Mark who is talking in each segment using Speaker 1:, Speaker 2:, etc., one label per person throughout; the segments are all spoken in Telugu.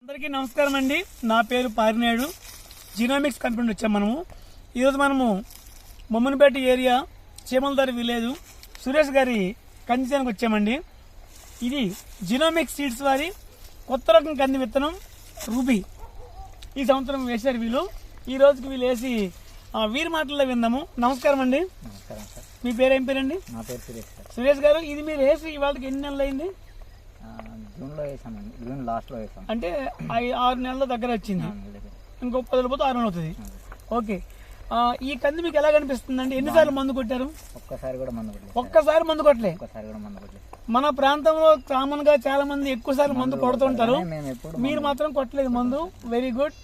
Speaker 1: అందరికీ నమస్కారం అండి. నా పేరు పారినాయుడు. జీనోమిక్స్ కంపెనీ వచ్చాం మనము. ఈరోజు మనము బొమ్మనపేట ఏరియా చీమలదారి విలేజ్ సురేష్ గారి కందిచేనికి వచ్చామండి. ఇది జీనోమిక్స్ సీడ్స్ వారి కొత్త రకం కంది విత్తనం రూబీ. ఈ సంవత్సరం వేశారు వీళ్ళు. ఈ రోజుకి వీళ్ళు వేసి వీరి మాటల్లో విందాము. నమస్కారం అండి.
Speaker 2: నమస్కారం సార్.
Speaker 1: మీ పేరు ఏం పేరండి?
Speaker 2: నా పేరు సురేష్ సార్.
Speaker 1: సురేష్ గారు, ఇది మీరు వేసి ఇవాళకి ఎన్ని నెలలు అయింది?
Speaker 2: జూన్లో వేసామండి. జూన్ లాస్ట్లో వేసాం.
Speaker 1: అంటే 6 నెలల దగ్గర వచ్చింది. ఇంకో 10 రోజులు పోతే 6 నెలలు అవుతుంది. ఓకే. ఈ కంది మీకు ఎలా కనిపిస్తుందండి? ఎన్నిసార్లు మందు కొట్టారు?
Speaker 2: ఒక్కసారి కూడా మందు కొట్టలేదు.
Speaker 1: ఒక్కసారి మందు కొట్టలే?
Speaker 2: ఒక్కసారి కూడా మందు కొట్టలేదు.
Speaker 1: మన ప్రాంతంలో కామన్ గా చాలా మంది ఎక్కువ సార్లు మందు కొడుతుంటారు. మీరు మాత్రం కొట్టలేదు మందు. Very good.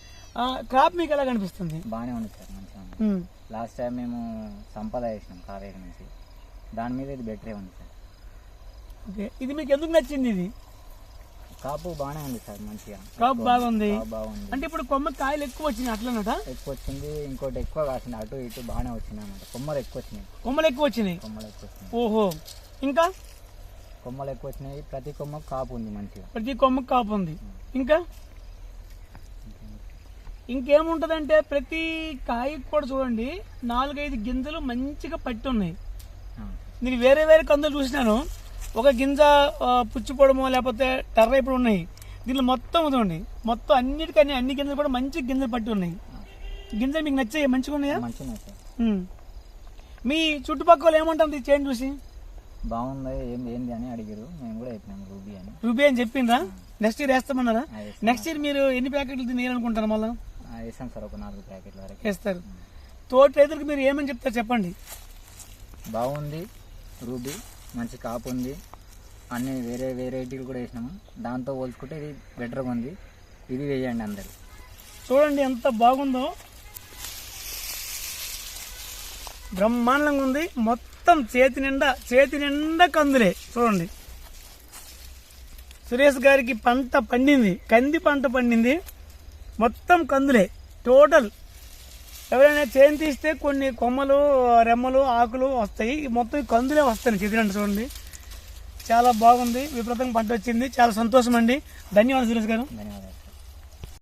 Speaker 1: క్రాప్ మీకు ఎలా కనిపిస్తుంది?
Speaker 2: బాగానే ఉంది సార్, మంచిగా ఉంది. లాస్ట్ టైం మేము సంపద వేసినాం కావేరి నుంచి. దాని మీద ఇది బెటరే ఉంది సార్.
Speaker 1: ఓకే. ఇది మీకు ఎందుకు నచ్చింది? ఇది
Speaker 2: కాపు బాగానే ఉంది సార్, మంచిగా
Speaker 1: క్రాప్ బాగుంది.
Speaker 2: బాగుంది.
Speaker 1: అంటే ఇప్పుడు కొమ్మ కాయలు ఎక్కువ వచ్చినాయి అట్లనట?
Speaker 2: ఎక్కువ వచ్చింది. ఇంకోటి ఎక్కువ కాసింది. అటు ఇటు బాగానే వచ్చినాయి అన్నమాట. కొమ్మలు ఎక్కువ వచ్చినాయి.
Speaker 1: కొమ్మలు ఎక్కువ వచ్చినాయి.
Speaker 2: కొమ్మలు ఎక్కువ వచ్చినాయి.
Speaker 1: ఓహో. ఇంకా
Speaker 2: కొమ్మలు ఎక్కువ వచ్చినాయి. ప్రతి కొమ్మకు కాపు ఉంది మంచిగా.
Speaker 1: ప్రతి కొమ్మకు కాపు ఉంది. ఇంకా ఇంకేముంటదంటే ప్రతి కాయకు కూడా చూడండి 4-5 గింజలు మంచిగా పట్టి ఉన్నాయి. నేను వేరే వేరే కందులు చూసినాను, ఒక గింజ పుచ్చిపోవడమో లేకపోతే టర్ర ఇప్పుడు ఉన్నాయి. దీనిలో మొత్తం చూడండి, మొత్తం అన్నిటికన్నీ అన్ని గింజలు కూడా మంచి గింజలు పట్టి ఉన్నాయి. గింజలు మీకు నచ్చాయి? మంచిగా ఉన్నాయా?
Speaker 2: మంచిగా సార్.
Speaker 1: మీ చుట్టుపక్కల ఏమంటుంది ఈ చేను చూసి?
Speaker 2: బాగుంది. ఏంది అని అడిగారు. మేము కూడా చెప్పినాము రూబీ అని.
Speaker 1: రూబీ అని చెప్పిందా? నెక్స్ట్ ఇయర్ వేస్తామన్నారా? నెక్స్ట్ ఇయర్ మీరు ఎన్ని ప్యాకెట్లు తినేయాలనుకుంటారు? మళ్ళీ
Speaker 2: వేసాం సార్, ఒక 4 ప్యాకెట్ల వరకు
Speaker 1: వేస్తారు. తోటి రైతులకు మీరు ఏమని చెప్తారు చెప్పండి.
Speaker 2: బాగుంది రూబీ, మంచి కాపు ఉంది. అన్ని వేరే వెరైటీలు కూడా వేసినాము. దాంతో పోల్చుకుంటే ఇది బెటర్గా ఉంది. ఇది వేయండి అందరు.
Speaker 1: చూడండి ఎంత బాగుందో, బ్రహ్మాండంగా ఉంది. మొత్తం చేతి నిండా కందులే. చూడండి, సురేష్ గారికి పంట పండింది, కంది పంట పండింది. మొత్తం కందులే టోటల్. ఎవరైనా చేను తీస్తే కొన్ని కొమ్మలు, రెమ్మలు, ఆకులు వస్తాయి. మొత్తం కందులే వస్తాయి చేతినంటే. చూడండి, చాలా బాగుంది. విపరీతంగా పంట వచ్చింది. చాలా సంతోషం అండి. ధన్యవాదాలు సురేష్ గారు.
Speaker 2: ధన్యవాదాలు.